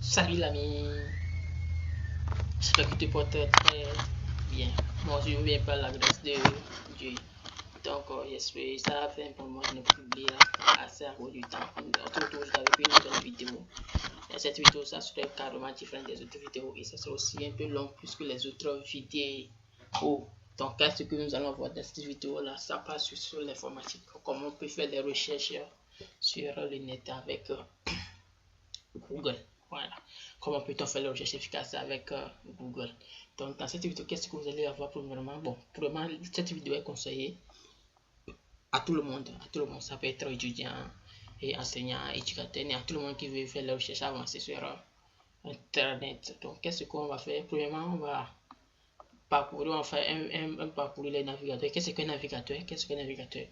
Salut l'ami, j'espère que tu portes très bien. Moi je viens par la grâce de Dieu. Donc j'espère que ça va faire un peu moment de ne publier assez à cause du temps. On se retrouve avec une nouvelle vidéo. Et cette vidéo ça serait carrément différent des autres vidéos et ça sera aussi un peu long plus que les autres vidéos. Donc qu'est-ce que nous allons voir dans cette vidéo là? Ça passe sur l'informatique, comment on peut faire des recherches sur le net avec Google. Voilà. Comment peut-on faire la recherche efficace avec Google? Donc, dans cette vidéo, qu'est-ce que vous allez avoir premièrement? Bon, premièrement, cette vidéo est conseillée à tout le monde. À tout le monde, ça peut être étudiant et enseignant, éducateur, et à tout le monde qui veut faire la recherche avancée sur Internet. Donc, qu'est-ce qu'on va faire? Premièrement, on va faire un parcours les navigateurs. Qu'est-ce qu'un navigateur? Qu'est-ce qu'un navigateur?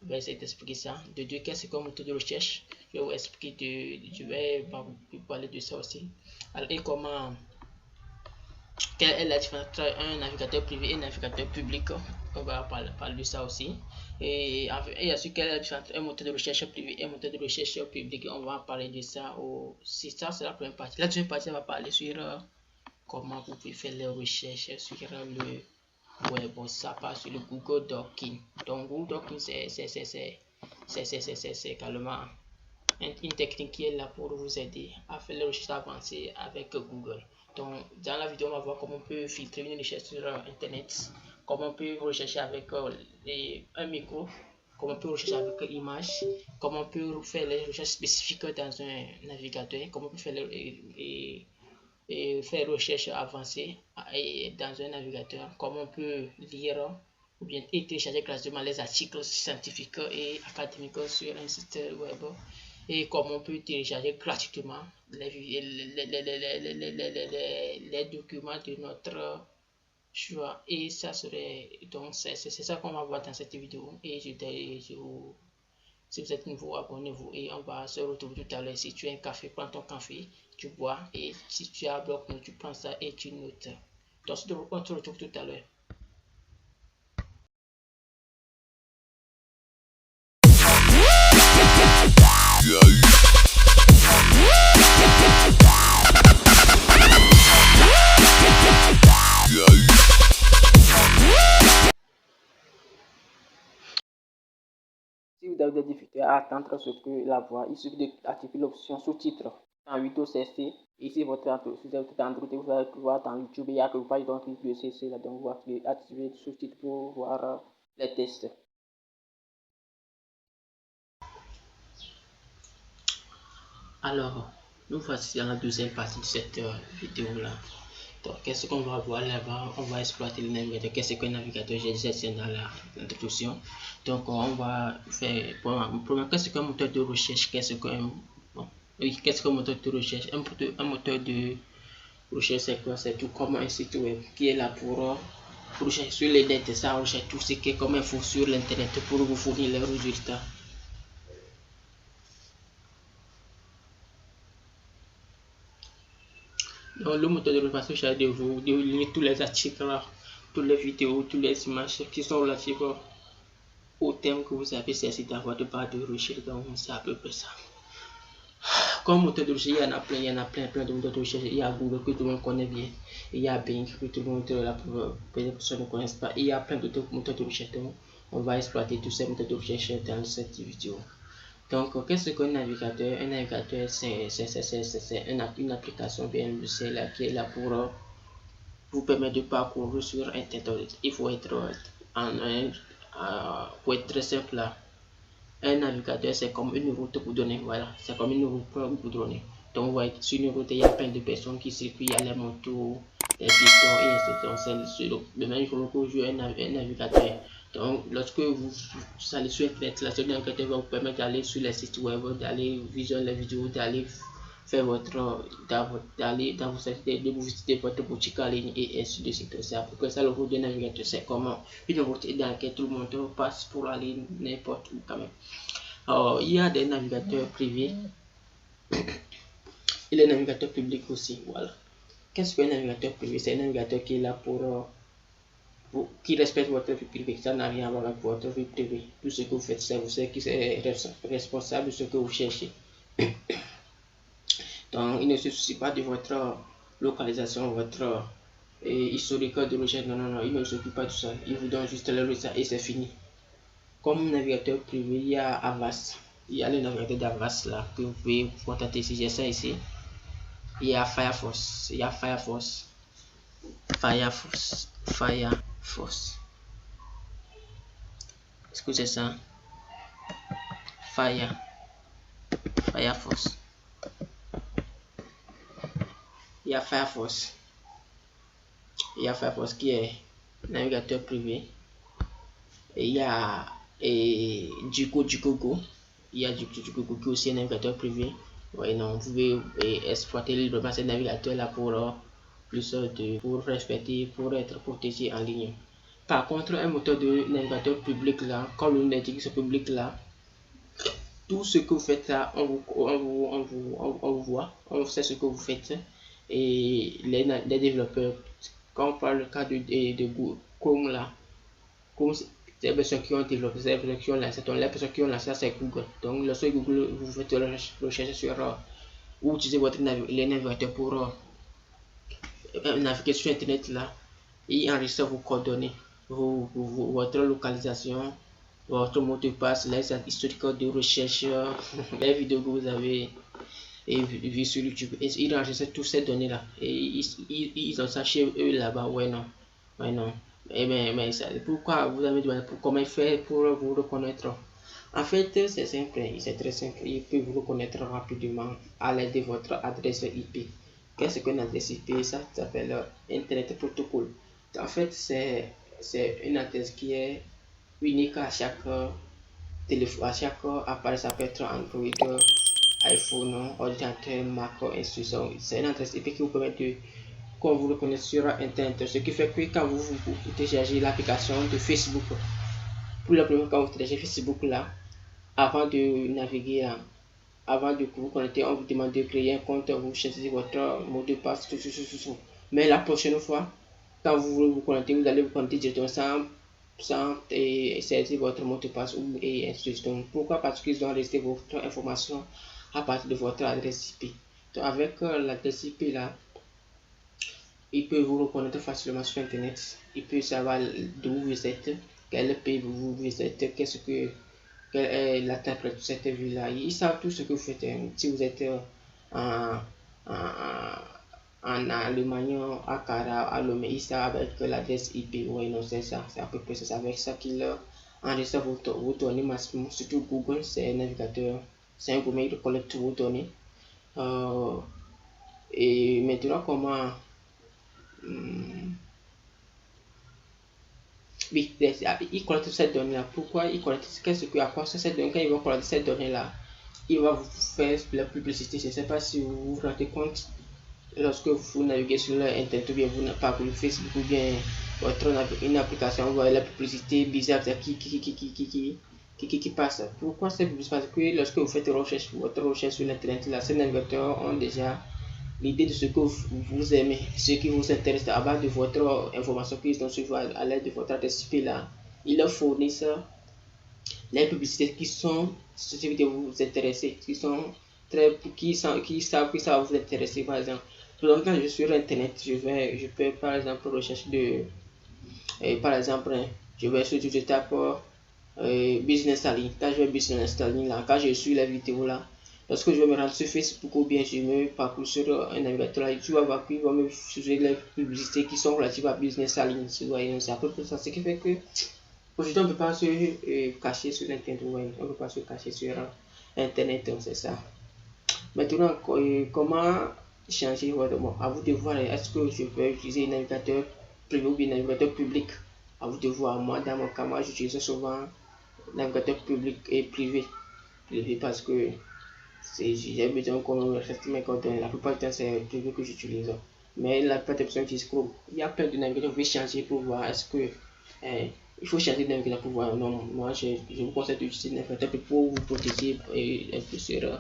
Je vais essayer d'expliquer ça. De deux, qu'est-ce qu'un moteur de recherche? Je vais vous expliquer, je vais parler de ça aussi. Alors, et comment, quelle est la différence entre un navigateur privé et un navigateur public? On va parler de ça aussi. Et ensuite, quelle est la différence entre un moteur de recherche privé et un moteur de recherche public? On va parler de ça aussi. Ça, c'est la première partie. La deuxième partie, on va parler sur comment vous pouvez faire les recherches sur le web. Ça passe sur le Google Docking. Donc, Google Docking, c'est carrément une technique qui est là pour vous aider à faire les recherches avancées avec Google. Donc, dans la vidéo, on va voir comment on peut filtrer une recherche sur Internet, comment on peut rechercher avec un micro, comment on peut rechercher avec image, comment on peut faire les recherches spécifiques dans un navigateur, comment on peut faire faire recherche avancée dans un navigateur, comment on peut lire ou bien télécharger gratuitement les articles scientifiques et académiques sur un site web et comment on peut télécharger gratuitement les documents de notre choix. Et ça serait donc c'est ça qu'on va voir dans cette vidéo. Et si vous êtes nouveau, abonnez-vous et on va se retrouver tout à l'heure. Si tu as un café, prends ton café, tu bois, et si tu as un bloc, tu prends ça et tu notes. Donc on se retrouve tout à l'heure. Si vous avez des difficultés à attendre ce que la voix, il suffit d'activer l'option sous-titres en Windows CC. Ici, votre Android, vous allez voir dans YouTube, il y a que vous page donc de CC là, donc vous activez le sous-titres pour voir les tests. Alors, nous voici dans la deuxième partie de cette vidéo là. Donc, qu'est-ce qu'on va voir là-bas? On va exploiter le navigateur. Qu'est-ce qu'un navigateur? J'ai dit dans l'introduction. Donc, on va faire. Premièrement, qu'est-ce qu'un moteur de recherche? Qu'est-ce qu'un moteur de recherche? Un moteur de recherche, c'est quoi? C'est tout comme un site web qui est là pour rechercher sur les net. Ça recherche tout ce qui est comme info sur l'internet pour vous fournir les résultats. Donc, le moteur de recherche cherche de vous de lire tous les articles, toutes les vidéos, toutes les images qui sont relatives au thème que vous avez saisi dans votre barre de recherche. Donc, c'est à peu près ça. Comme moteur de recherche, il y en a plein de moteurs de recherche. Il y a Google que tout le monde connaît bien. Il y a Bing que tout le monde ne connaît pas. Il y a plein d'autres moteurs de recherche. Donc, on va exploiter tous ces moteurs de recherche dans cette vidéo. Donc, qu'est-ce qu'un navigateur? Un navigateur, c'est une application bien logicielle qui est là pour vous permettre de parcourir sur Internet. Il faut être pour être très simple là. Un navigateur, c'est comme une route pour donner. Voilà, c'est comme une route pour donner. Donc, vous voyez, sur une route, il y a plein de personnes qui circulent. Il y a les motos, les pistons et ainsi de suite. De même, il faut que vous jouez un navigateur. Donc, lorsque vous allez sur Internet, la seule navigateur va vous permettre d'aller sur les sites web, d'aller visionner les vidéos, d'aller faire d'aller dans vos sites, de vous visiter votre boutique en ligne et ainsi de suite. C'est à peu près ça le rôle d'un navigateur. C'est comment une route dans laquelle tout le monde passe pour aller n'importe où quand même. Alors, il y a des navigateurs privés et les navigateurs publics aussi. Voilà. Qu'est-ce qu'un navigateur privé? C'est un navigateur qui est là pour qui respecte votre vie privée. Ça n'a rien à voir avec votre vie privée. Tout ce que vous faites, c'est vous qui êtes responsable de ce que vous cherchez. Donc, il ne se soucie pas de votre localisation, votre historique de recherche. Non, non, non, il ne s'occupe pas de ça. Il vous donne juste le résultat et c'est fini. Comme navigateur privé, il y a Avast. Il y a le navigateur d'Avast là que vous pouvez vous contacter si j'ai ça ici. Il y a Firefox. Il y a Firefox. Firefox. Est-ce que c'est ça? Firefox. Il y a Firefox. Il y a Firefox qui est navigateur privé. Et il y a Duolingo. Il y a Duolingo qui est aussi un navigateur privé. Oui, non, vous pouvez exploiter librement ce navigateur là pour pour respecter, pour être protégé en ligne. Par contre, un moteur de navigateur public là, comme le l'indique ce public là, tout ce que vous faites là, on vous voit, on sait ce que vous faites. Et les développeurs, quand on parle le cas de Chrome là, Chrome, c'est les personnes qui ont développé, c'est les personnes qui ont lancé, donc les personnes qui ont lancé c'est Google. Donc lorsque Google, vous faites la recherche sur ou utilisez les navigateurs pour naviguer sur internet là, et enregistrer vos coordonnées, votre localisation, votre mot de passe, les historiques de recherche, les vidéos que vous avez vues sur YouTube. Et ils enregistrent toutes ces données là et ils ont ça chez eux là-bas. Ouais, non, ouais, non. Mais ça, pourquoi vous avez demandé comment faire pour vous reconnaître? En fait, c'est simple, c'est très simple. Il peut vous reconnaître rapidement à l'aide de votre adresse IP. Qu'est-ce qu'une adresse IP? Ça s'appelle Internet Protocol. En fait, c'est une adresse qui est unique à chaque téléphone, à chaque appareil. Ça peut être Android, iPhone, ordinateur, Mac, institution. C'est une adresse IP qui vous permet de qu'on vous reconnaît sur Internet. Ce qui fait que quand vous téléchargez l'application de Facebook, pour la première fois quand vous téléchargez Facebook là, avant de naviguer, avant de vous connecter, on vous demande de créer un compte, vous choisissez votre mot de passe, tout. Mais la prochaine fois, quand vous voulez vous connecter, vous allez vous connecter directement sans saisir votre mot de passe et ainsi de suite. Pourquoi? Parce qu'ils ont resté votre information à partir de votre adresse IP. Donc avec l'adresse IP là, il peut vous reconnaître facilement sur internet. Il peut savoir d'où vous êtes, quel pays vous êtes, quelle est la température de cette ville là. Ils savent tout ce que vous faites. Si vous êtes en, en Allemagne, à Cara, à Lomé, ils savent avec l'adresse IP. Oui, non, c'est ça. C'est à peu près ça. Avec ça qu'ils enregistrent vos données maximum. Surtout Google, c'est un navigateur. C'est un gourmet qui collecte vos données. Et maintenant, comment oui, il collecte cette donnée là. Pourquoi il collecte? Qu'est-ce que à quoi ça cette donnée? Quand il va collecter cette donnée là, il va vous faire la publicité. Je ne sais pas si vous vous rendez compte lorsque vous naviguez sur internet ou bien vous parcourez Facebook ou bien votre une application, vous voyez la publicité bizarre qui passe. Pourquoi c'est publicité? Parce que lorsque vous faites votre recherche sur internet là, ces navigateurs ont déjà l'idée de ce que vous aimez, ce qui vous intéresse à base de votre information qu'ils ont suivi à l'aide de votre adresse IP là. Ils leur fournissent les publicités qui sont susceptibles de vous intéresser, qui savent que ça va vous intéresser. Par exemple, donc quand je suis sur internet, je peux par exemple rechercher par exemple, je vais sur je tape business en ligne. Quand je vais business en ligne là, quand je suis la vidéo là, lorsque je vais me rendre sur Facebook ou bien je me parcours sur un navigateur là, tu vas voir qu'il va me choisir les publicités qui sont relatives à business en ligne. C'est à peu près ça. Ce qui fait que aujourd'hui on ne peut pas se cacher sur internet. On ne peut pas se cacher sur internet, c'est ça. Maintenant, comment changer votre mot? À vous de voir, est-ce que je peux utiliser un navigateur privé ou bien un navigateur public? À vous de voir. Moi, dans mon cas, moi, j'utilise souvent navigateur public et privé. Parce que j'ai besoin qu'on reste mes coordonnées. La plupart du temps, c'est privé que j'utilise. Mais la plupart des personnes utilisent Chrome. Il y a plein de navigateurs, vous pouvez changer pour voir. Est-ce que il faut changer de navigateur pour voir? Non, moi, je vous conseille d'utiliser un navigateur pour vous protéger un peu sur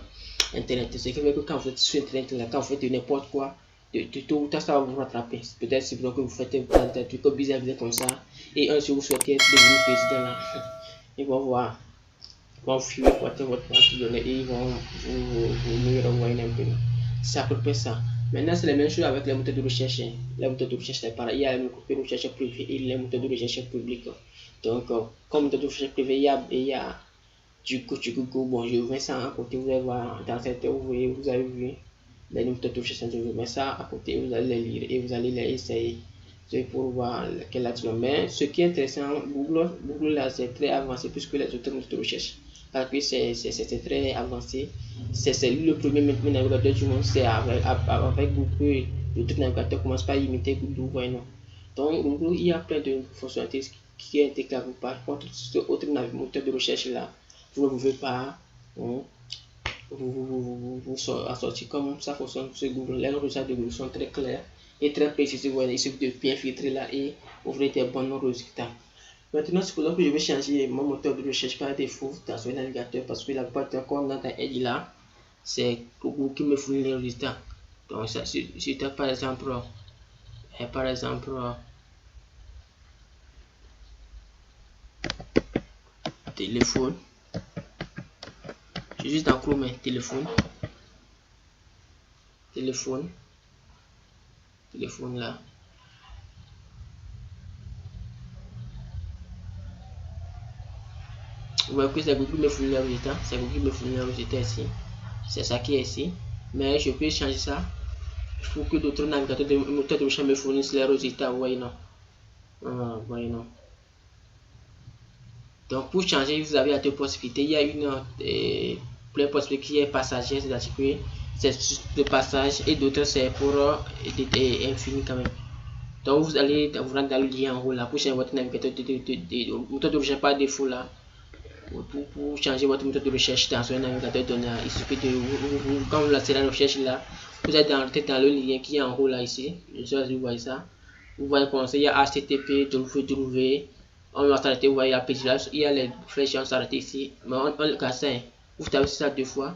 internet. C'est que quand vous êtes sur internet, là, quand vous faites n'importe quoi, tout ou tard ça va vous rattraper. Peut-être c'est que vous faites un truc bizarre comme ça. Et un jour vous souhaitez devenir président là, ils vont voir. Vont fuir votre base de données et ils vont vous renvoyer un peu. C'est à peu près ça. Maintenant, c'est la même chose avec les moteurs de recherche. Les moteurs de recherche, c'est pareil. Il y a les moteurs de recherche privés et les moteurs de recherche publics. Donc, comme moteur de recherche privé, il y a du Google. Bon, je mets ça à côté. Vous allez voir dans cette vous avez vu les moteurs de recherche. Je mets ça à côté. Vous allez les lire et vous allez les essayer. C'est pour voir quelle action. Mais ce qui est intéressant, Google là, c'est très avancé plus que les autres moteurs de recherche. Parce que c'est très avancé. C'est le premier navigateur du monde. C'est avec Google. D'autres navigateurs commencent par imiter Google. Ouais, non. Donc, Google, il y a plein de fonctionnalités qui est intégré. Par contre, ce autre moteur de recherche là, vous ne pouvez pas vous sortir comme ça fonctionne sur Google. Les résultats de Google sont très clairs et très précis. Il suffit de bien filtrer là et ouvrir des bons résultats. Maintenant, c'est pour ça que je vais changer mon moteur de recherche par défaut dans ce navigateur parce que la plupart du temps, comme dans Edge là, c'est Google qui me fournit les résultats. Donc, ça, si tu as par exemple, téléphone, je suis juste dans Chrome, téléphone là. Vous voyez que c'est Google qui me fournit les résultats, c'est Google qui me fournit les résultats ici, c'est ça qui est ici, mais je peux changer ça. Il faut que d'autres navigateurs de moteurs de recherche me fournissent les résultats. Vous voyez non? Voyez non? Donc pour changer, vous avez deux possibilités. Il y a une première possibilité qui est passager, c'est-à-dire que c'est de passage, et d'autres c'est pour infini quand même. Donc vous allez vous rendre dans le lien en haut là pour changer votre navigateur de moteur de recherche par défaut là. Pour changer votre moteur de recherche dans un navigateur donné, il suffit de quand vous lancez la recherche là, vous allez dans le lien qui est en haut là ici. Je sais pas si vous voyez ça. Vous voyez commencer, il y a HTTP, trouver. On va s'arrêter, vous voyez la petite là, il y a les flèches, on s'arrête ici. Mais on le casse, vous tapez ça deux fois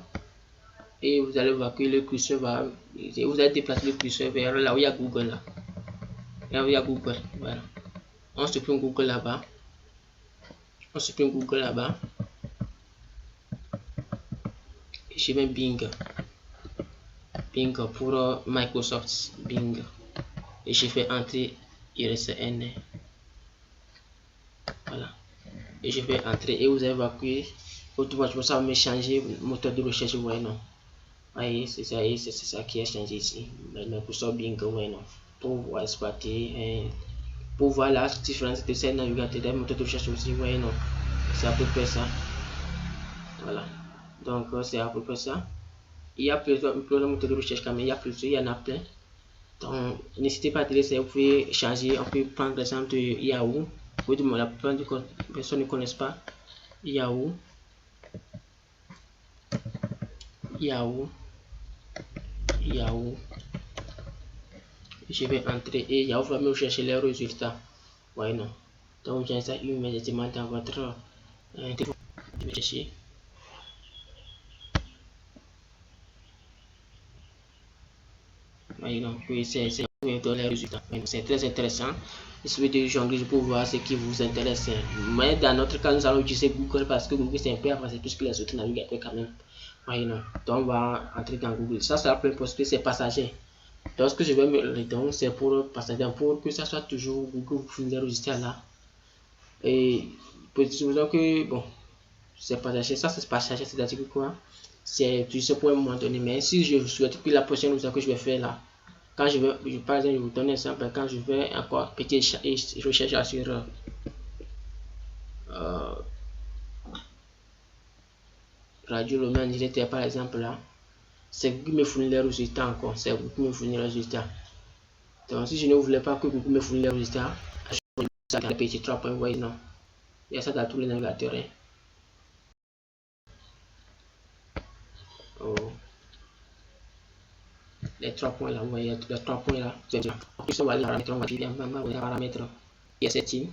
et vous allez voir que le curseur va, vous allez déplacer le curseur vers là où il y a Google là. Là où il y a Google, voilà. On supprime Google là-bas. Et je mets Bing pour Microsoft Bing et je fais entrer IRSN, voilà, et je fais entrer et vous allez voir que automatiquement ça va me changer moteur de recherche. Vous voyez non? Voyez, c'est ça qui a changé ici, Microsoft Bing. Ouais non, pour voir exploiter pour voir la différence de ces navigateurs des moteurs de recherche aussi. Vous voyez non, c'est à peu près ça, voilà. Donc c'est à peu près ça. Il y a plusieurs moteurs de recherche quand même, il y en a plein. Donc n'hésitez pas à l'essayer. Vous pouvez changer, on peut prendre l'exemple de Yahoo. La plupart des personnes ne connaissent pas Yahoo. Je vais entrer et Yahoo va me chercher les résultats. Ouais non. Donc j'ai ça immédiatement dans votre téléphone. Je vais chercher. Voyez donc c'est les résultats. C'est très intéressant. Il suffit de jongler pour voir ce qui vous intéresse. Mais dans notre cas, nous allons utiliser Google parce que Google c'est un peu avancé plus que les autres navigateurs quand même. Voyez non. Donc on va entrer dans Google. Ça c'est la première possibilité, c'est passager. Donc ce que je vais me retourner, c'est pour passager, pour que ça soit toujours Google pour les résultats là. Et supposons que bon, c'est passager, ça c'est passager, c'est-à-dire que quoi? C'est utilisé pour un moment donné. Mais si je souhaite que la prochaine résultat que je vais faire là, quand je vais, par exemple, je vous donne un exemple, quand je vais encore petite recherche sur Radio Le Mans directeur par exemple là, c'est Google me fournit les résultats encore, c'est Google qui me fournit les résultats. Donc si je ne voulais pas que Google me fournisse les résultats, je vais ça dans les petits 3 points, voyez non. Il y a ça dans tous les navigateurs. Les 3 points là, vous voyez les 3 points là. On va aller paramètres, on va dire paramètres. Il y a setting.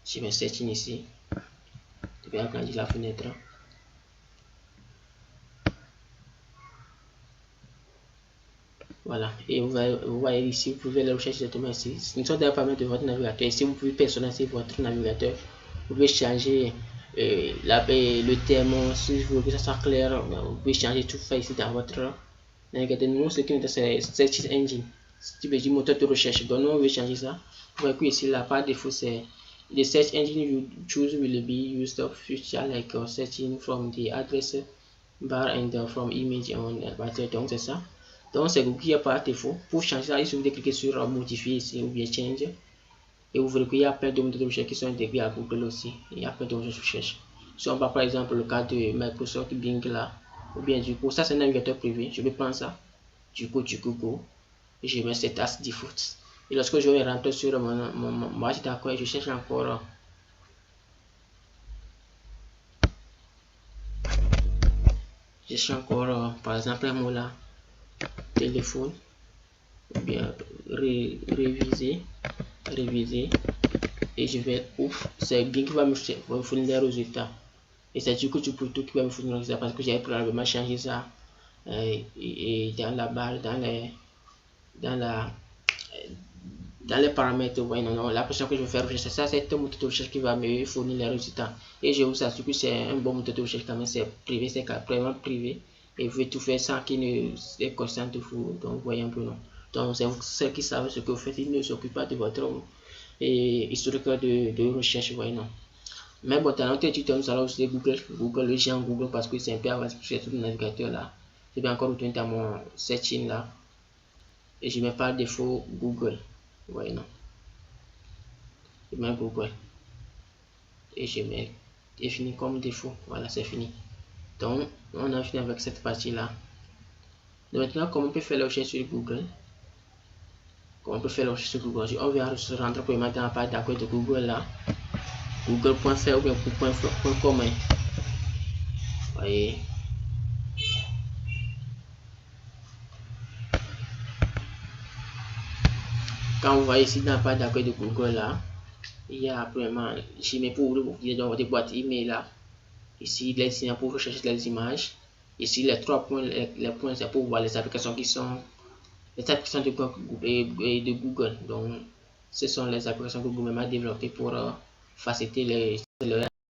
Je mets setting ici. Je vais agrandir la fenêtre. Voilà, et vous voyez ici, vous pouvez le rechercher directement ici. C'est une sorte d'information de votre navigateur. Ici, vous pouvez personnaliser votre navigateur. Vous pouvez changer le thème, si vous voulez que ça soit clair. Vous pouvez changer tout ça ici dans votre Nous, ce qui nous c'est Search Engine. Si tu veux dire moteur de recherche, donc nous on veut changer ça. Vous voyez que ici, la par défaut, c'est the search engine you choose will be used of future like searching from the address bar and from image on battery. Donc c'est ça. Donc c'est Google qui a par défaut. Pour changer ça, il suffit de cliquer sur modifier ici ou bien change. Et vous verrez qu'il y a plein de moteurs de recherche qui sont intégrés à Google aussi. Il y a plein de moteurs de recherche. Si on prend par exemple le cas de Microsoft Bing là, ou bien du coup, ça c'est un navigateur privé. Je vais prendre ça. Du coup, Google. Et je mets cette as default. Et lorsque je vais rentrer sur mon page d'accord, je cherche encore. Je cherche encore, par exemple, un mot là, téléphone. Ou bien réviser. Et je vais ouf, c'est Bing qui va me fournir les résultats. Et c'est du coup qui va me fournir les résultats parce que j'avais probablement changé ça et dans la barre, dans les paramètres. Ouais, non, la prochaine que je vais faire, c'est ça, c'est un moteur de recherche qui va me fournir les résultats. Et je vous assure que c'est un bon moteur de recherche quand même, c'est privé, c'est vraiment privé. Et vous pouvez tout faire sans qu'il ne soit conscient de vous. Donc, vous voyez un peu, non. Donc, c'est vous ceux qui savent ce que vous faites, ils ne s'occupent pas de votre historique de recherche, voyez, non. Mais bon, dans notre tuto, nous allons aussi Google, le géant Google, parce que c'est un peu avancé sur tout le navigateur là. Je vais encore retourner dans mon searching là. Et je mets par défaut Google. Ouais, non. Je mets Google. Et je mets défini comme défaut. Voilà, c'est fini. Donc, on a fini avec cette partie là. Donc, maintenant, comment on peut faire la recherche sur Google? Comment on peut faire la recherche sur Google? On va se rentrer pour maintenant dans la page d'accueil de Google là. Google.fr ou bien .com. Voyez. Quand vous voyez ici dans la page d'accueil de Google là, il y a vraiment, je mets pour ouvrir dans votre boîte email là. Ici, les signes pour rechercher les images. Ici, les 3 points, les points, c'est pour voir les applications qui sont les applications de Google. Donc, ce sont les applications que Google a développées pour faciliter les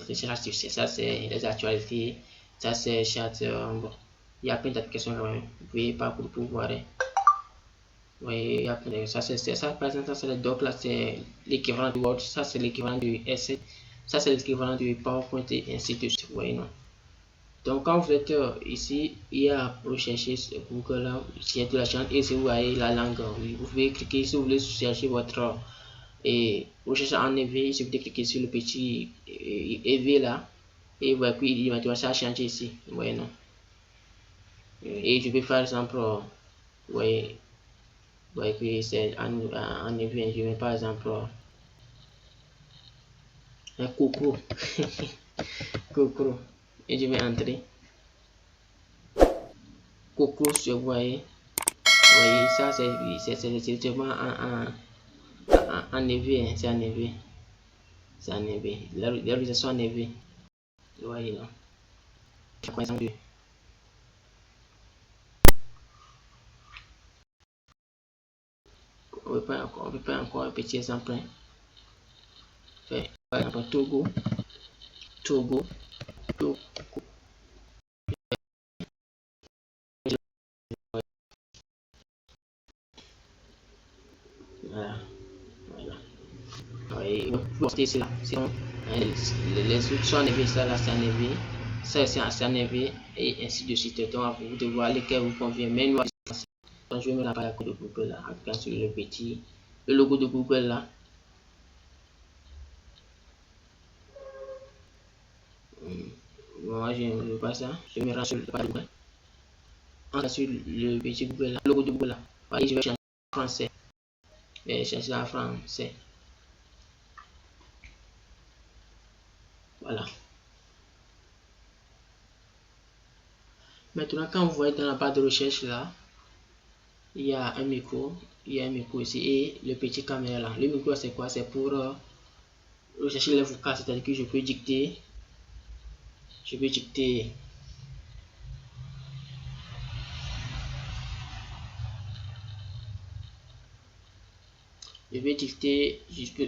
recherches. Ça, c'est les actualités. Ça, c'est chat. Bon, il y a plein d'applications quand même. Vous pouvez pas pour voir. Oui, ça c'est ça, par exemple, ça c'est le doc là, c'est l'équivalent du Word, ça c'est l'équivalent du Excel, ça c'est l'équivalent du PowerPoint et ainsi de suite. Oui, non. Donc quand vous êtes ici, il y a rechercher Google là, il y a de la chance et si vous voyez la langue, vous pouvez cliquer si vous voulez chercher votre et rechercher en EV, il suffit de cliquer sur le petit EV là et vous voyez maintenant ça a changé ici. Oui, non. Et je vais par exemple, oui. Donc, c'est en effet, je mets par exemple un coucou. Coucou. Et je vais entrer. Coucou, vous voyez. Voyez, ça c'est vraiment en effet, c'est en effet. C'est en effet. La réalisation en effet. Vous voyez, non. On peut pas encore un petit exemple. Par exemple, Togo. Voilà. Oui, c'est là. Les autres sont enlevés, ça là c'est enlevé, ça c'est enlevé et ainsi de suite. Donc vous devez voir lesquels vous convient. Mais nous, je vais mettre la page de Google là, appuyant sur le logo de Google là. Moi je ne veux pas ça, je me rends sur le page Google. On sur le petit Google là, le logo de Google là. Voyez, je vais changer en français. Je vais changer en français. Voilà. Maintenant, quand vous voyez dans la barre de recherche là, il y a un micro ici et le petit caméra là. Le micro c'est quoi? C'est pour rechercher les vocales, c'est-à-dire que je peux dicter. Je vais dicter.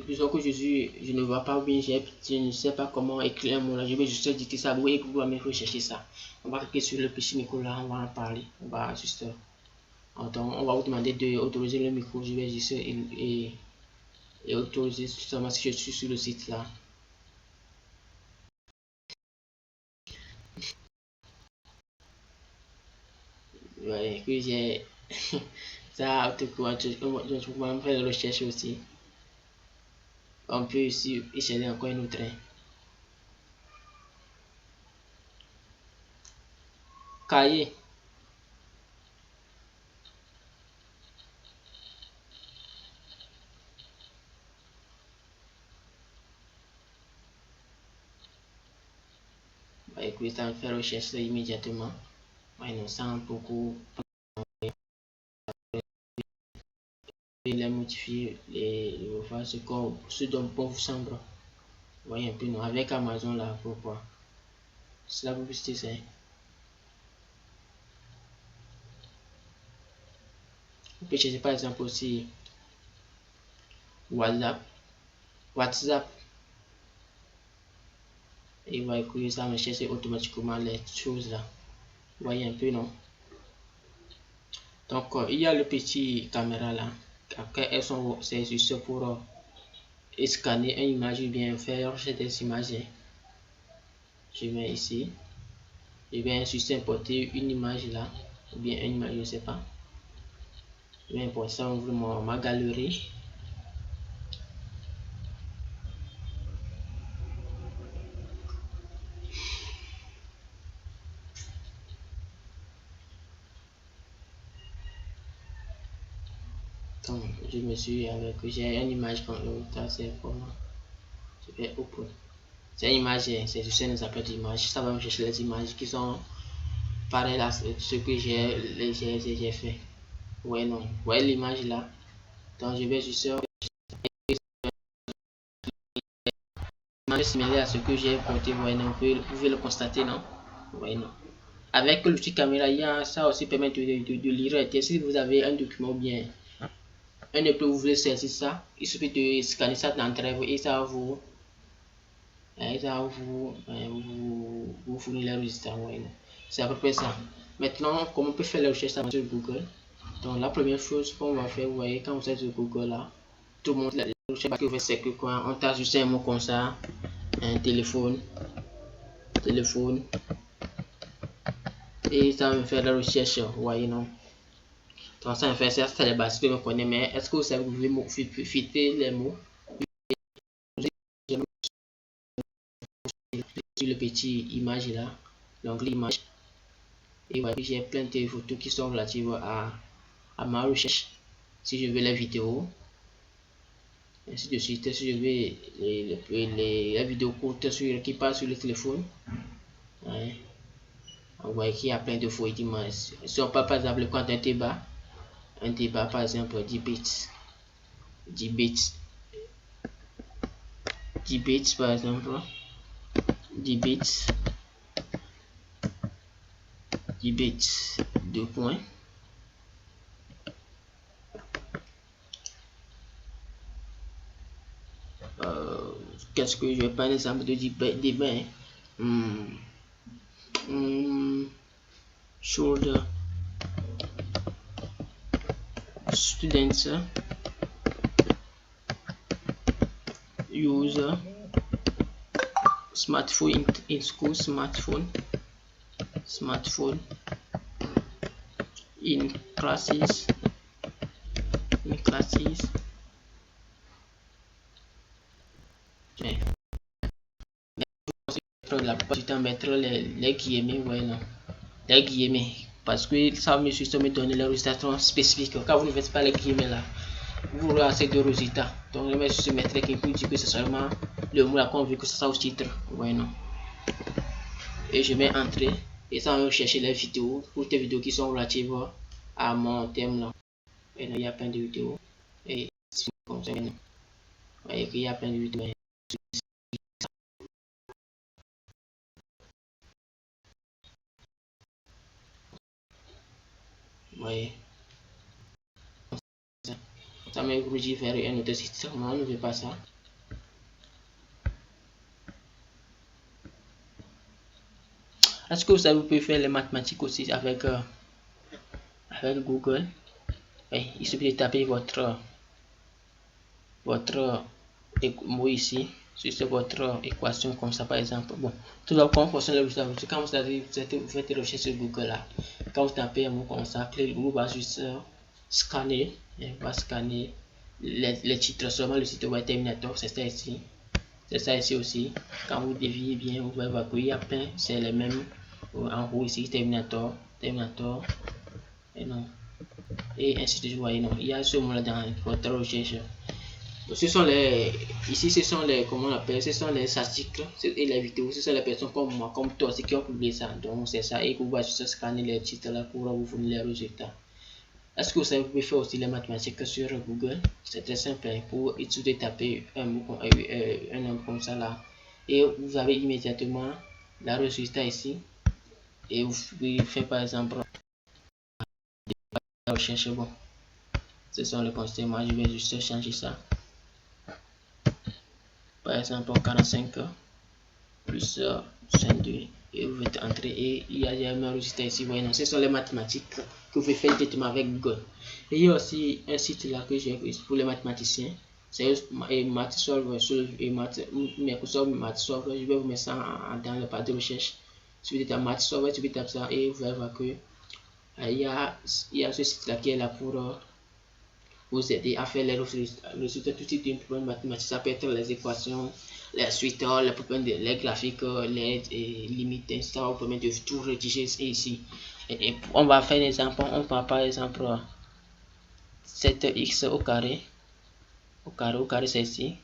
Plutôt que je ne vois pas bien, je ne sais pas comment écrire un mot là, je vais juste dicter ça. Vous voyez que vous allez rechercher ça. On va cliquer sur le petit micro là, on va en parler. On va juste Donc, on va vous demander d'autoriser le micro. Je vais juste et autoriser seulement si je suis sur le site là. Ouais, que j'ai ça, je peux faire la recherche aussi. On peut aussi chercher encore un autre. Cahier. Bah, écoute, ça me fait recherche immédiatement. Ouais, non, sans beaucoup les modifier, voir ce dont bon vous semble. Voyez un peu, non, avec Amazon là, pourquoi? C'est la publicité, c'est. Vous pouvez chercher par exemple aussi WhatsApp. Et vous voyez que ça me cherche automatiquement les choses là. Vous voyez un peu, non? Donc, il y a le petit caméra là. Après, elles sont, c'est juste pour scanner une image ou bien faire des images. Je vais ici. Je vais juste importer une image là. Ou bien une image, je ne sais pas. Je vais importer ça, ouvre ma galerie. Donc, je me suis avec, j'ai une image comme ça, c'est pour moi. Je vais open. C'est une image, c'est juste un appel d'image. Ça va me chercher les images qui sont pareilles à ce que j'ai fait. Ouais, non. Vous voyez l'image là. Donc, je vais juste similaire à ce que j'ai porté. Ouais, non. Vous pouvez le constater, non? Ouais, non. Avec l'outil caméra, il y a ça aussi permet de lire. Et si vous avez un document bien, un peu vous voulez saisir ça, il suffit de scanner ça d'entrée et ça vous vous fournit les résultats. Ouais, c'est à peu près ça. Maintenant, comment on peut faire la recherche sur Google? Donc, la première chose qu'on va faire, vous voyez, quand vous êtes sur Google là, tout le monde, la recherche que c'est que quoi, on tape juste un mot comme ça, un téléphone, et ça va faire la recherche, vous voyez, non? Donc, ça va faire ça, c'est les bases que vous connaissez, mais est-ce que vous savez que vous pouvez filtrer les mots sur le petit image là, donc l'image, et voilà, j'ai plein de photos qui sont relatives à ma recherche. Si je veux les vidéos, ainsi de suite. Si je veux les vidéos courtes qui passent sur le téléphone, ouais. On voit qu'il y a plein de faux d'images. Si on parle par exemple quand un débat par exemple 10 bits, 10 bits, 10 bits par exemple, 10 bits, 10 bits, 2 points. Qu'est-ce que je vais prendre l'exemple de débat? Should students use smartphone in school? Smartphone in classes. La plupart du temps mettre les guillemets, ouais, non, les guillemets, parce que ça me juste me donner les résultats spécifiques. Quand vous ne faites pas les guillemets là, vous aurez assez de résultats. Donc je vais juste mettre quelqu'un qui dit que c'est seulement le mot là qu'on veut que ça soit au titre, ouais, non. Et je vais entrer et ça va chercher les vidéos, toutes les vidéos qui sont relatives à mon thème là. Et là, il y a plein de vidéos et c'est comme ça, non. Voyez qu'il y a plein de vidéos. Voyez, ça m'a obligé vers un autre site. Moi, je ne veux pas ça. Est-ce que vous savez, vous pouvez faire les mathématiques aussi avec Google? Oui, il suffit de taper votre mot ici, sur votre équation comme ça par exemple. Bon, tout d'abord, comment fonctionne le résultat? Quand vous faites des recherches sur Google là, quand vous tapez un mot comme ça, Google va juste scanner, va scanner les titres, seulement le site web Terminator, c'est ça ici. C'est ça ici aussi. Quand vous déviez bien, vous pouvez voir qu'il y a plein, c'est les mêmes. En haut ici, Terminator, et non. Et ainsi de suite, voyez, non. Il y a ce mot là dans votre recherche. Ce sont les, ici, ce sont les, comment on appelle, ce sont les articles et les vidéos, ce sont les personnes comme moi, comme toi, qui ont publié ça. Donc, c'est ça. Et vous pouvez juste scanner les titres là pour vous fournir les résultats. Est-ce que vous savez, vous pouvez faire aussi les mathématiques sur Google? C'est très simple. Pour étudier, taper un nom comme ça là. Et vous avez immédiatement la résultat ici. Et vous pouvez faire par exemple la recherche. Bon, ce sont les conseils. Moi, je vais juste changer ça. Par exemple, 45 plus 52 et vous faites entrer et il y a un résultat ici. Voyez, non, ce sont les mathématiques que vous pouvez faire directement avec Google. Et il y a aussi un site là que j'ai pour les mathématiciens. C'est MathSolver et Microsoft MathSolver. Je vais vous mettre ça dans le barre de recherche. Si vous êtes à MathSolver, tu peux taper ça et vous allez voir que il y a ce site là qui est là pour vous aider à faire les résultats tout de suite d'une problème mathématique. Ça peut être les équations, les suites, les graphiques, les limites, ça vous permet de tout rédiger ici. Et on va faire un exemple. On va par exemple 7x au carré. Au carré, c'est ici.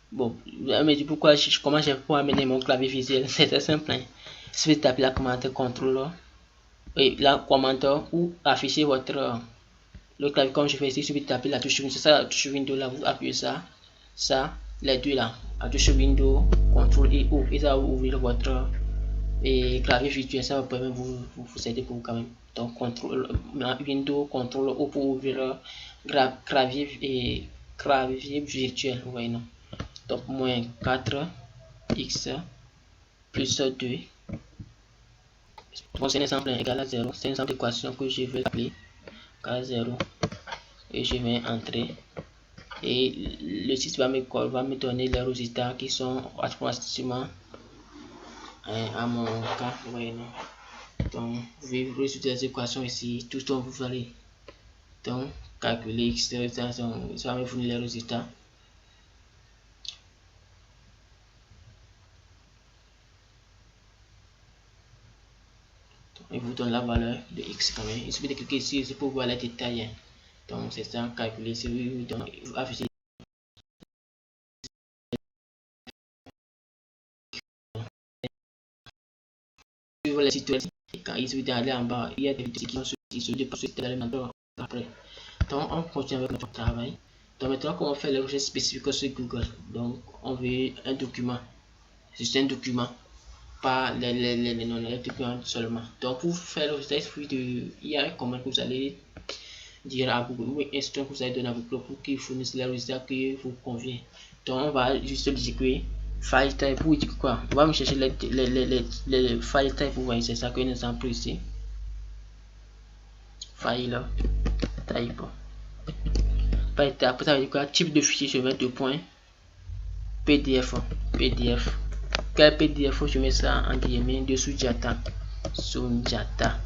Bon, mais du pourquoi comment j'ai pu amener mon clavier visuel? C'est très simple. Hein. Si vous tapez la commande contrôle et la commande ou afficher votre le clavier comme je fais ici, si vous tapez la touche Windows, c'est ça la touche Windows là, vous appuyez ça, les deux là, la touche Windows, contrôle et O, et ça va ouvrir votre clavier virtuel, ça va permettre vous aider pour vous quand même. Donc contrôle Windows, contrôle O pour ouvrir clavier virtuel, vous voyez non. Donc moins 4x plus 2. Bon, c'est un exemple égal à 0. C'est un exemple d'équation que je vais appeler à 0. Et je vais entrer. Et le site va me donner les résultats qui sont approximativement à mon cas. Vous voyez, non? Donc, vous pouvez résoudre les équations ici, tout ce dont vous allez. Donc, calculer, etc. Ça va me fournir les résultats. Il vous donne la valeur de x quand même. Il suffit de cliquer ici pour voir les détails. Donc c'est ça, calculer, si vous afficher les situations. Quand il suffit d'aller en bas, il y a des vidéos qui sont sur des éléments après. Donc on continue avec notre travail. Donc maintenant comment faire les recherches spécifiques sur Google. Donc on veut un document. C'est un document. Pas les documents seulement. Donc pour faire le recherche, il y a un commande que vous allez dire à Google, oui, instruction que vous allez donner à Google pour qu'il fournisse les résultats qui vous convient. Donc on va juste dire file type pour dire quoi. On va me chercher les file type, vous voyez, c'est ça qu'un exemple ici. File type. File type, ça veut dire quoi? Type de fichier, je mets deux points. PDF. PDF. Quel PDF? Je mets ça en guillemets dessous Jata. Sunjata.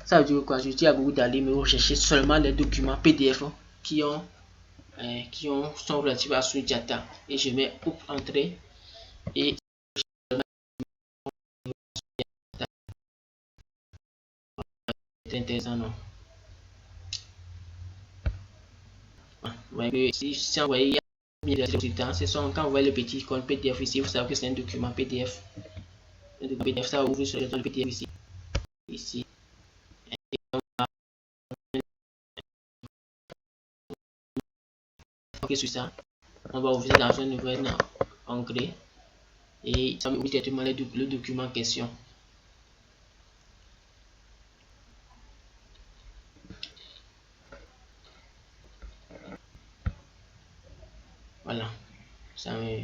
Ça veut dire quoi? Je dis à Google d'aller me rechercher seulement les documents PDF qui sont relatifs à Sunjata. Et je mets entrée et c'est intéressant, non? Si on voit, il y a des résultats. Quand vous voyez le petit icône PDF ici, vous savez que c'est un document PDF. Un document PDF, ça ouvre sur le PDF ici. Ici. Ok, sur ça, on va ouvrir dans un nouvel onglet. et ça m'ouvre directement le document en question. Voilà, ça me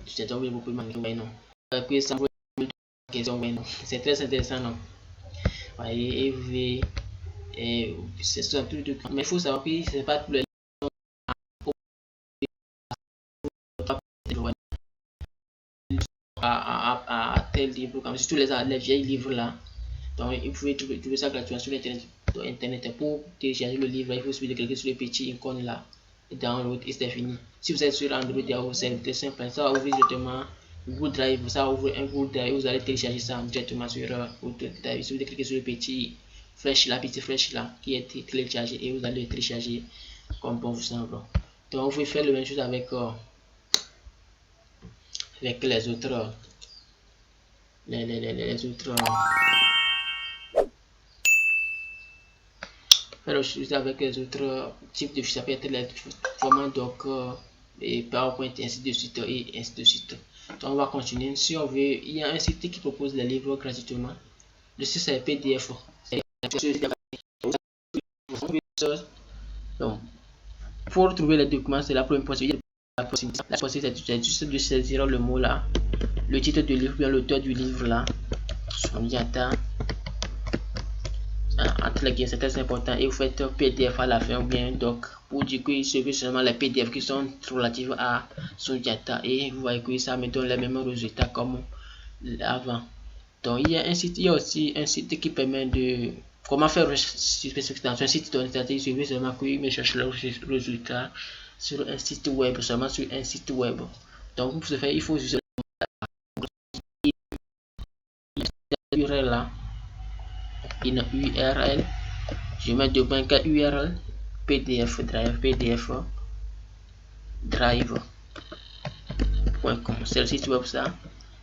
c'est donc beaucoup de manière, non. Puis ça me le question, non. C'est très intéressant, non. Et vous voyez, c'est un peu de mais il faut savoir que c'est pas tout le à tel livre, comme si tous les vieilles livres là. Donc, vous pouvez trouver ça gratuitement sur Internet. Pour télécharger le livre, il faut suffit de cliquer sur le petit icône là, et download, et c'est fini. Si vous êtes sur Android, c'est très simple. Ça va ouvrir directement Google Drive. Ça va ouvrir un Google Drive. Vous allez télécharger ça directement sur Google Drive. Il suffit de cliquer sur le petit flèche là, petite flèche là, qui est téléchargé, et vous allez le télécharger comme bon vous semble. Donc, vous pouvez faire la même chose avec les autres. Les autres. Faire aussi avec les autres types de fichiers, ça peut être les formats Docker et PowerPoint, et ainsi de suite, et ainsi de suite. Donc on va continuer. Si on veut, il y a un site qui propose les livres gratuitement. Le site c'est PDF. Donc, pour trouver les documents, c'est la première possibilité. La possibilité, c'est juste de saisir le mot là, le titre du livre, bien l'auteur du livre là, son data. Entre les guillemets, c'est très important, et vous faites PDF à la fin ou bien doc pour dire que ce que seulement les PDF qui sont relatifs à son data, et vous voyez que ça me donne les mêmes résultats comme avant. Donc il y a un site, il y a aussi un site qui permet de comment faire spécifique dans un site internet. Il suffit seulement que me cherche le résultat sur un site web, seulement sur un site web. Donc pour ce faire, il faut juste l'URL là, une URL. Je mets de banque URL PDF drive.com. C'est le site web ça.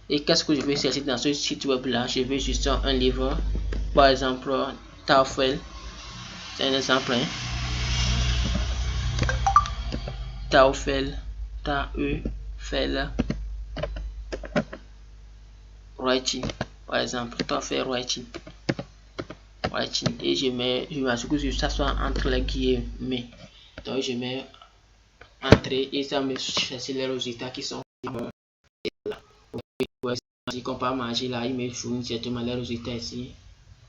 Et qu'est-ce que je vais chercher dans ce site web là? Je vais juste un livre, par exemple TOEFL. C'est un exemple. TOEFL writing, par exemple TOEFL writing, et je m'assure que ça soit entre les guillemets. Donc je mets entrée et ça me cherche les résultats qui sont là. Si on peut manger là, il me fournit directement les résultats ici.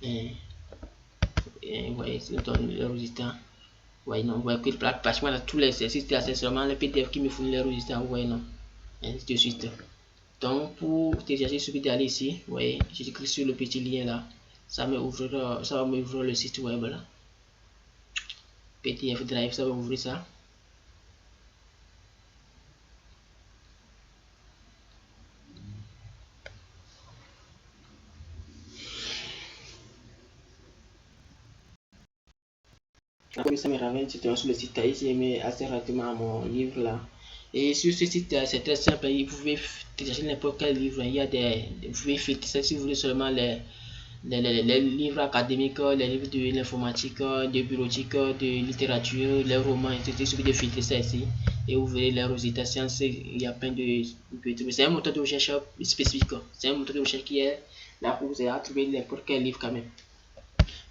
Vous voyez, c'est les résultats. Ouais, non, vous voyez que pratiquement tous les exercices, c'est seulement le PDF qui me fournit les résultats. Vous voyez, non, ainsi de suite. Donc, pour télécharger, il suffit d'aller ici. Vous voyez, je clique sur le petit lien là. Ça va m'ouvrir le site web là. PDF Drive, ça va ouvrir ça. Après ça me ramène sur le site ici, mais assez rapidement à mon livre là. Et sur ce site, c'est très simple. Vous pouvez télécharger n'importe quel livre. Il y a vous pouvez filtrer si vous voulez seulement les livres académiques, les livres de l'informatique, de bureautique, de littérature, les romans, etc. Il suffit de filtrer ça ici. Et vous verrez les résultats sciences. Il y a plein de. C'est un moteur de recherche spécifique. C'est un moteur de recherche qui est là pour vous aider à trouver n'importe quel livre quand même.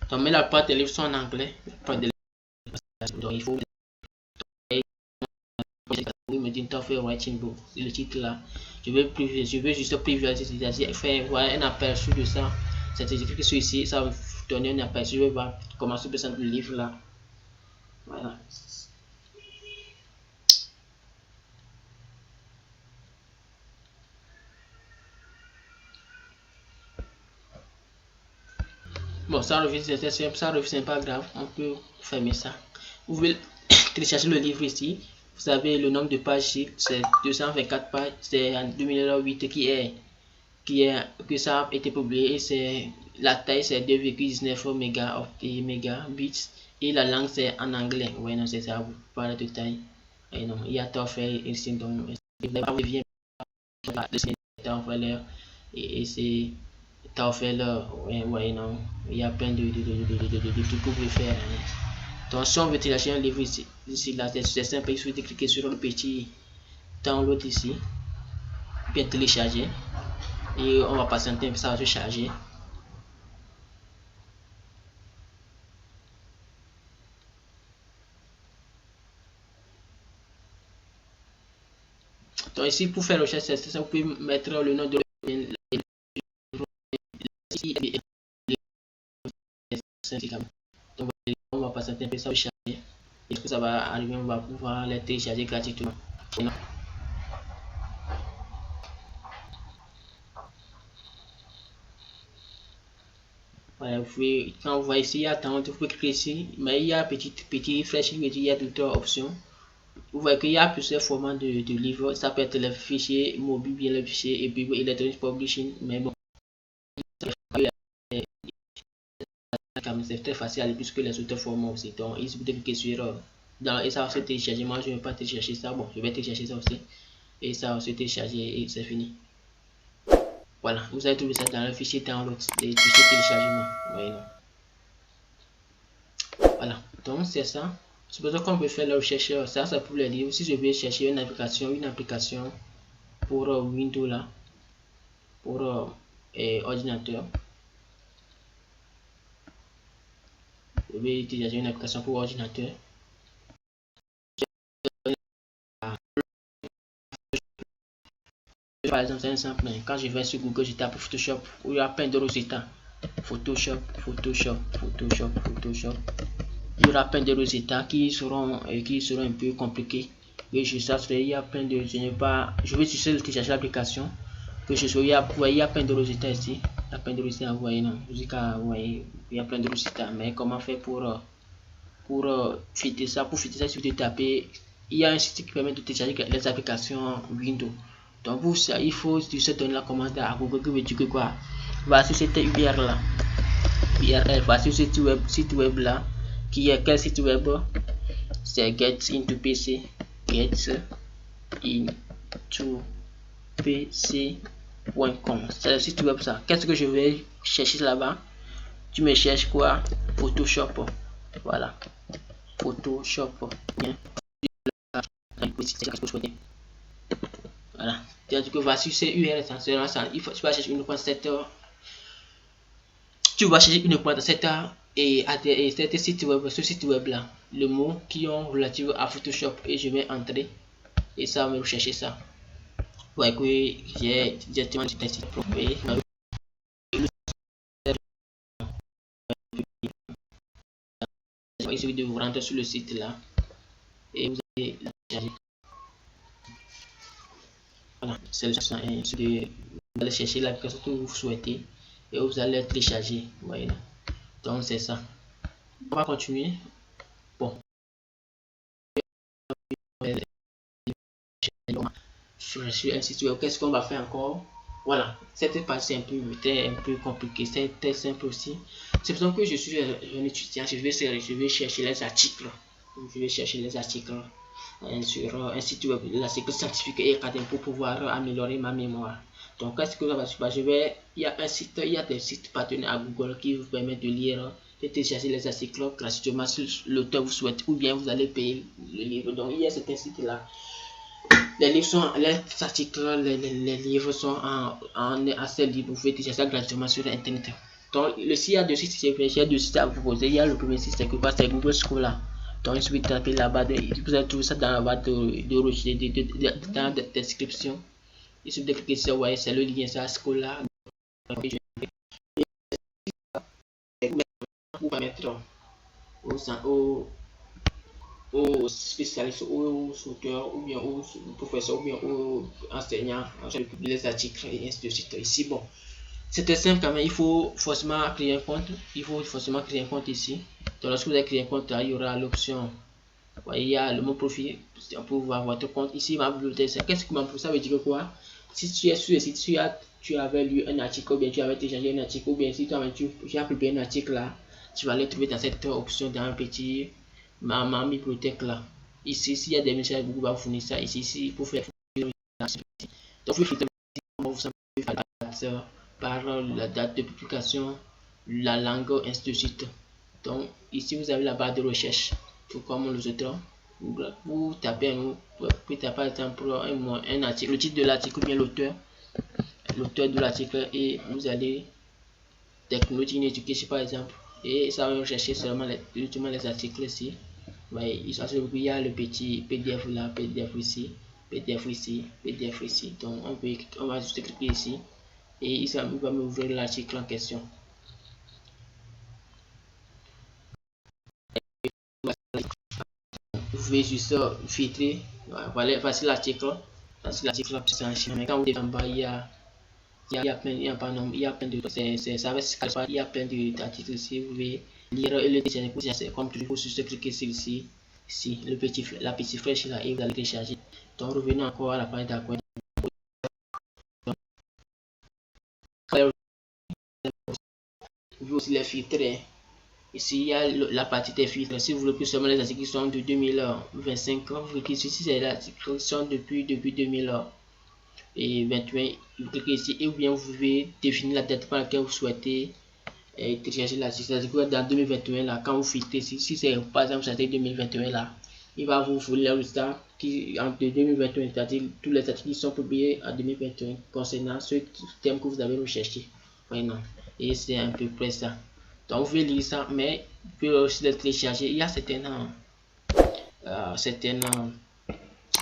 Donc, mais la plupart des livres sont en anglais. Donc, il faut me dit TOEFL writing book, c'est le titre là. Je veux juste visualiser, c'est-à-dire faire un aperçu de ça. C'est-à-dire que ici, ça va donner un aperçu. Je vais voir comment se présente le livre là. Voilà. Bon, ça revient, c'est simple, ça revient, c'est pas grave, on peut fermer ça. Vous pouvez télécharger le livre ici. Vous savez, le nombre de pages ici, c'est 224 pages, c'est en 2008 que ça a été publié, et c'est la taille c'est 2,19 mégabits, et la langue c'est en anglais. Ouais, non, c'est ça, vous parlez de taille. Et non, il y a TOEFL ici, donc vient TOEFL, et c'est TOEFL, ouais, non, il y a plein de trucs que vous pouvez faire. Donc si on veut télécharger un livre ici là, c'est simple, il suffit de cliquer sur le petit download ici. bien télécharger. Et on va patienter un peu, ça va se charger. Donc ici, pour faire recherche, c'est ça, vous pouvez mettre le nom de donc on va patienter un peu, ça va charger. Et que ça va arriver, on va pouvoir les télécharger gratuitement. Voilà, vous pouvez, quand vous voyez ici, il y a attendre, vous pouvez cliquer ici, mais il y a petit flèche qui veut dire il y a d'autres options. Vous voyez qu'il y a plusieurs formats de livres. Ça peut être les fichiers mobiles, bien les fichiers et puis Electronic Publishing. Mais bon, c'est très facile à lire puisque les autres formats aussi. Donc, il suffit de cliquer sur et ça va se télécharger. Moi, je ne vais pas télécharger ça. Bon, je vais télécharger ça aussi. Et ça va se télécharger et c'est fini. Voilà, vous allez trouver ça dans le fichier download, les fichiers téléchargement. Voilà, donc c'est ça. C'est pour ça qu'on peut faire la recherche. Ça, c'est pour les livres. Si je vais chercher une application pour Windows là, pour ordinateur. Je vais utiliser une application pour ordinateur. Par exemple, c'est un exemple. Quand je vais sur Google, je tape Photoshop, où il y a plein de résultats. Photoshop. Il y aura plein de résultats qui seront un peu compliqués. Et je sais, il y a plein de. Je vais juste télécharger l'application. Que je sois, il y a plein de résultats ici. Il y a plein de résultats, vous voyez, non. Vous voyez, il y a plein de résultats. Mais comment faire pour filtrer ça? Pour filtrer ça, si vous tapez, il y a un site qui permet de télécharger les applications Windows. Donc, pour ça, il faut se donner la commande à Google qui veut dire que quoi? Voici cette URL là. URL, voici ce site web là. Qui est quel site web? C'est Get into PC. Get into PC.com. C'est le site web ça. Qu'est-ce que je vais chercher là-bas? Tu me cherches quoi? Photoshop. Voilà. Photoshop. Bien. Voilà. C'est-à-dire que voici ces URL. Il faut, tu vas chercher uniquement cette. Tu vas chercher uniquement dans cette site web, ce site web là, le mot qui ont relatif à Photoshop et je vais entrer et ça va me rechercher ça. Vous voyez que j'ai directement un site propre. Il suffit de vous rendre sur le site là et vous allez la télécharger. Voilà, c'est vous allez chercher l'application que vous souhaitez et vous allez télécharger. Vous voyez là. Donc c'est ça. On va continuer. Bon. Sur un site web, qu'est-ce qu'on va faire encore? Voilà, cette partie un peu compliquée, c'est très simple aussi. C'est pour ça que je suis un étudiant, je vais chercher les articles. Je vais chercher les articles sur un site web, l'article scientifique et académique pour pouvoir améliorer ma mémoire. Donc, qu'est-ce que ça va se passer? Il y a des sites partenaires à Google qui vous permettent de lire, de télécharger les articles gratuitement si l'auteur vous souhaite, ou bien vous allez payer le livre. Donc, il y a certains sites là. Les articles, les livres sont assez libres. Vous pouvez télécharger ça gratuitement sur internet. Donc, il y a deux sites à vous proposer. Il y a le premier site, c'est Google Scholar. Donc, il suffit de taper là-bas. Vous allez trouver ça dans la barre dans la description. Il suffit de cliquer sur ouais, c'est le lien, c'est Scholar. Pour mettre aux spécialistes, aux auteurs, ou bien aux professeurs, ou bien aux enseignants, de publier les articles et ainsi de suite. Ici, bon, c'est très simple quand même. Il faut forcément créer un compte. Ici. Donc, lorsque vous avez créé un compte, là, il y aura l'option. Il y a le mot profil pour voir votre compte. Ici, ma bibliothèque, qu'est-ce que ma bibliothèque? Ça veut dire quoi? Si tu es sur le site, tu avais lu un article, ou bien tu avais téléchargé un article, ou bien si tu as publié un article là, tu vas le trouver dans cette option dans un petit ma bibliothèque là. Ici, s'il y a des messages, Google va vous fournir ça. Ici, pour faire donc vous filtrez par la date de publication, la langue, ainsi de suite. Donc ici vous avez la barre de recherche, tout comme les autres. vous tapez par exemple un article, le titre de l'article ou bien l'auteur de l'article, et vous allez technologie in education par exemple, et ça va chercher seulement les articles ici. Il y a le petit PDF là, PDF ici, PDF ici, PDF ici. Donc on va juste cliquer ici et il va m'ouvrir l'article en question. Vous pouvez juste filtrer. Voilà, voici l'article. Voici l'article plus en chinois. Mais quand vous êtes en bas, il y a plein de il y a plein d'articles ici. Vous pouvez lire et le télécharger. Comme toujours, juste cliquer sur ici, la petite flèche là, et vous allez télécharger. Donc revenons encore à la page d'accueil. Vous pouvez aussi les filtrer. Ici, il y a la partie des filtres. Si vous voulez plus seulement les articles qui sont de 2025, vous cliquez ici, c'est les articles qui sont depuis 2021. Vous cliquez ici et bien vous pouvez définir la date par laquelle vous souhaitez télécharger l'article. C'est-à-dire dans 2021, là, quand vous filtrez ici, si c'est par exemple l'article 2021, là, il va vous fournir le résultat entre 2021, c'est-à-dire tous les articles qui sont publiés en 2021 concernant ce thème que vous avez recherché. Vraiment. Et c'est un peu près ça. Donc vous pouvez lire ça, mais vous pouvez aussi les télécharger. Il y a certains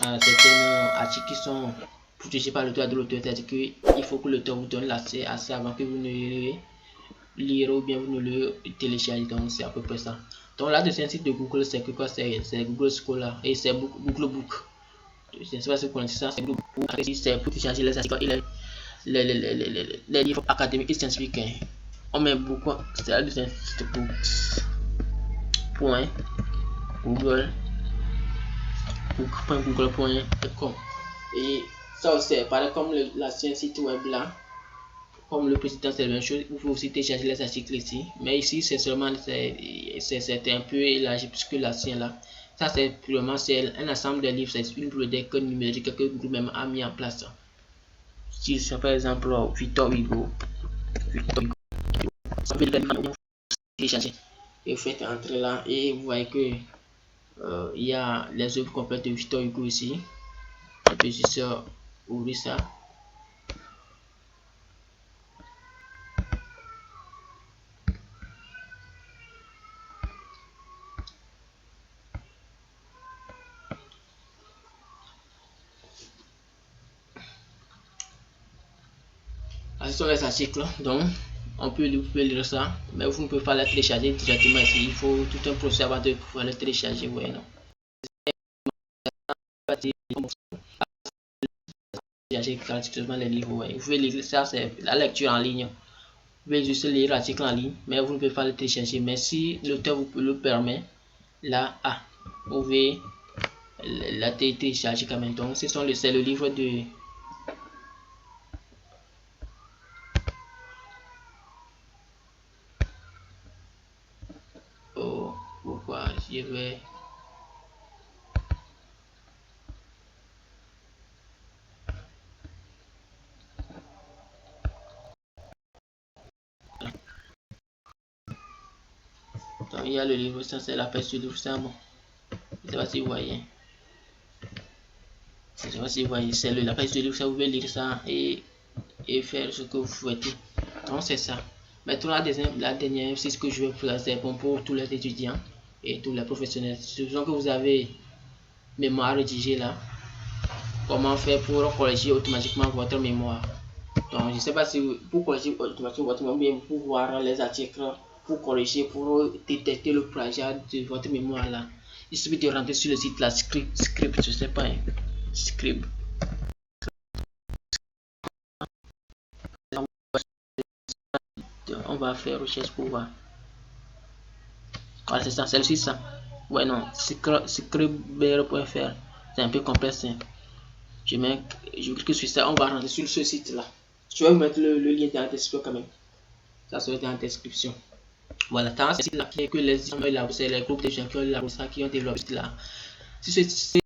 articles qui sont protégés par le droit de l'auteur, c'est-à-dire qu'il faut que l'auteur vous donne l'accès à ça avant que vous ne le lire ou bien vous ne le téléchargez. Donc c'est à peu près ça. Donc là, c'est un site de Google, c'est quoi? C'est Google Scholar et c'est Google Book. Je ne sais pas si vous connaissez ça, c'est Google Book. C'est pour télécharger les articles et les livres académiques et scientifiques. On met beaucoup, c'est là c'est book.google.com et ça aussi pareil comme l'ancien site web là, comme le précédent c'est la même chose. Vous pouvez aussi télécharger les articles ici, mais ici c'est seulement c'est un peu élargi puisque l'ancien là, ça c'est purement c'est un ensemble de livres, c'est une bibliothèque numérique que Google même a mis en place. Si c'est par exemple Victor Hugo, télécharger et vous faites entrer là et vous voyez que il y a les œuvres complètes de Victor Hugo ici. On peut juste ouvrir ça. Ce sont les articles, donc vous pouvez lire ça, mais vous ne pouvez pas la télécharger directement ici. Il faut tout un procès avant de pouvoir le télécharger. Ouais, non. Gratuitement les livres. Ouais. Vous pouvez lire ça, c'est la lecture en ligne. Vous pouvez juste lire l'article en ligne, mais vous ne pouvez pas le télécharger. Mais si l'auteur vous le permet, là, vous pouvez la télécharger quand même. Donc, c'est le livre de pourquoi je vais donc il y a le livre, ça c'est la page du livre, ça bon. Je sais pas si vous voyez. Je sais pas si vous voyez, c'est la page du livre, ça vous pouvez lire ça et faire ce que vous souhaitez. Donc c'est ça. Maintenant la dernière, c'est ce que je vais faire, c'est bon pour tous les étudiants et tous les professionnels. Supposons que vous avez mémoire rédigée là. Comment faire pour corriger automatiquement votre mémoire? Donc je ne sais pas si pour corriger automatiquement votre mémoire, bien pour voir les articles, pour corriger, pour détecter le plagiat de votre mémoire là. Il suffit de rentrer sur le site là, script, je sais pas, hein, script. On va faire recherche pour voir. Voilà, c'est ça, c'est le site ça. Ouais, non, scribr.fr. C'est un peu complexe. Hein. Je clique sur ça, on va rentrer sur ce site là. Je vais vous mettre le lien dans la description quand même. Ça sera dans la description. Voilà, dans ce site là, que c'est les groupes de gens qui ont développé là. Si c'est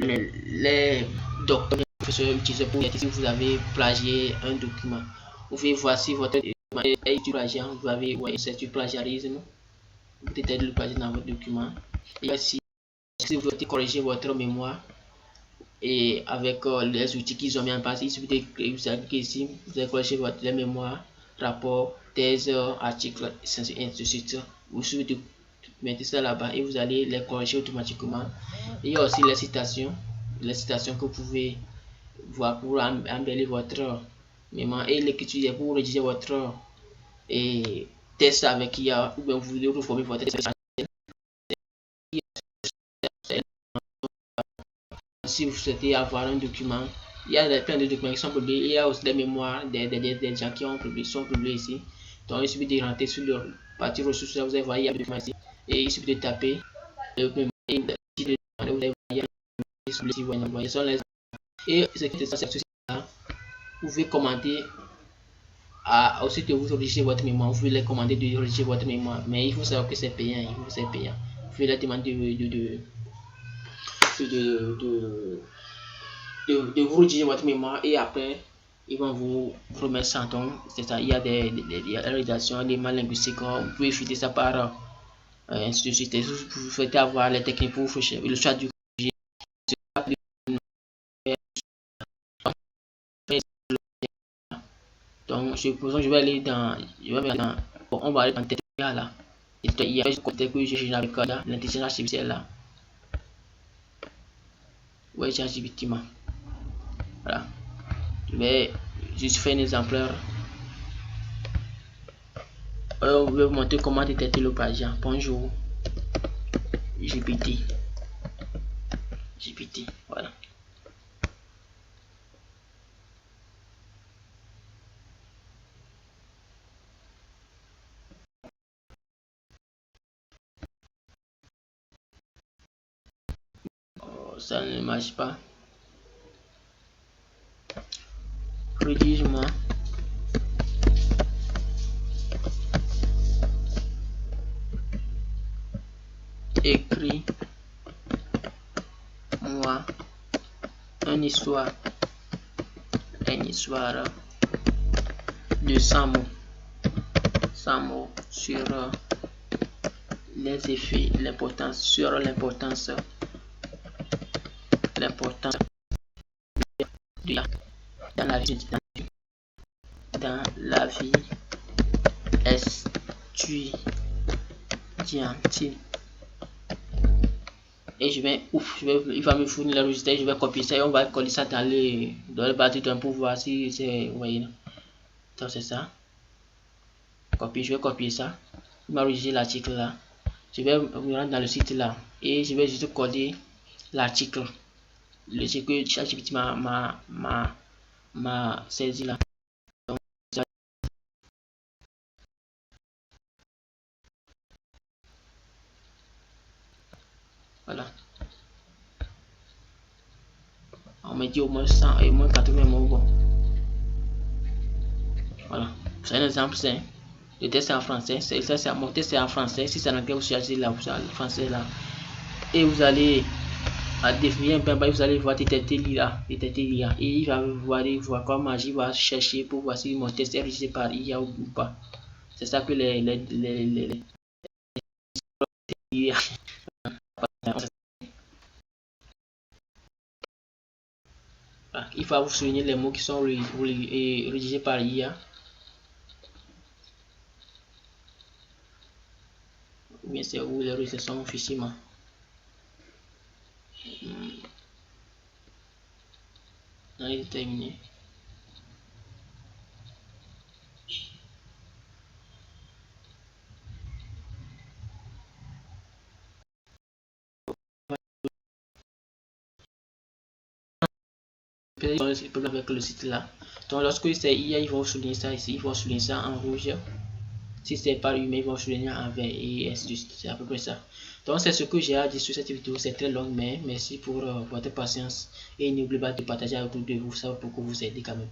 les docteurs, les professeurs utilisent pour si vous avez plagié un document. Vous pouvez voir si votre est du plagiat, vous avez, ouais, c'est du plagiarisme. Vous détectez le plagiat dans votre document. Et aussi, si vous souhaitez corriger votre mémoire et avec les outils qu'ils ont mis en place, il suffit de cliquer ici, vous allez corriger votre mémoire, rapport, thèse, article, et ainsi de suite. Vous suffit de mettre ça là-bas et vous allez les corriger automatiquement. Et il y a aussi les citations que vous pouvez voir pour embellir votre mémoire et l'écriture pour rédiger votre test avec IA ou bien vous voulez reformer votre test. Si vous souhaitez avoir un document, il y a plein de documents qui sont publiés, il y a aussi des mémoires des gens qui sont publiés ici. Donc il suffit de rentrer sur leur partie ressources, vous allez voir, il y a des documents ici et il suffit de taper le mémoire et vous allez voir, et ce qui est là, vous pouvez commander aussi que vous rédigez votre mémoire, vous pouvez les commander de rédiger votre mémoire, mais il faut savoir que c'est payant, Vous pouvez la demander de vous rédiger votre mémoire et après ils vont vous remettre ça. Donc c'est ça, il y a des rédactions, des mal linguistiques, vous pouvez filtrer ça par ainsi de suite. Et vous souhaitez avoir les techniques pour le choix du donc je vais aller dans bon, on va aller dans TTA là. Il y a un côté que j'ai avec l'intelligence artificielle là. Ouais, j'ai GPT. Voilà. Je vais juste faire un exemplaire. Je vais vous montrer comment détecter le plagiat. Bonjour. GPT. Voilà. Oh, ça ne marche pas. Rédige-moi. Écris-moi une histoire de 100 mots sur les effets, l'importance de dans la vie estudiantine. Et il va me fournir le registre, je vais copier ça et on va coller ça dans le bas du temps pour voir si c'est, vous voyez. Donc c'est ça. Je vais copier ça. Il m'a rédigé l'article là. Je vais me rendre dans le site là et je vais juste coller l'article. Ce que ChatGPT m'a saisi là. Donc, voilà. On me dit au moins 100 et au moins 80 mots. Bon. Voilà. C'est un exemple, c'est le test en français. Mon test est en français. Si c'est en anglais, vous choisissez là, vous allez le français là. Et vous allez définir un peu, vous allez voir détecter l'IA. Et il va voir comment il va chercher pour voir si mon test est rédigé par IA ou pas. C'est ça que les il va vous souligner les mots qui sont rédigés par IA. Ou bien c'est où les résultats sont officiellement. Allez, terminé. Avec le site là. Donc lorsque c'est IA, ils vont souligner ça ici, ils vont souligner ça en rouge. Si c'est pas humain, ils vont souligner en vert et ainsi de suite. C'est à peu près ça. Donc c'est ce que j'ai à dire sur cette vidéo. C'est très long, mais merci pour votre patience et n'oubliez pas de partager autour de vous, ça va beaucoup vous aider quand même.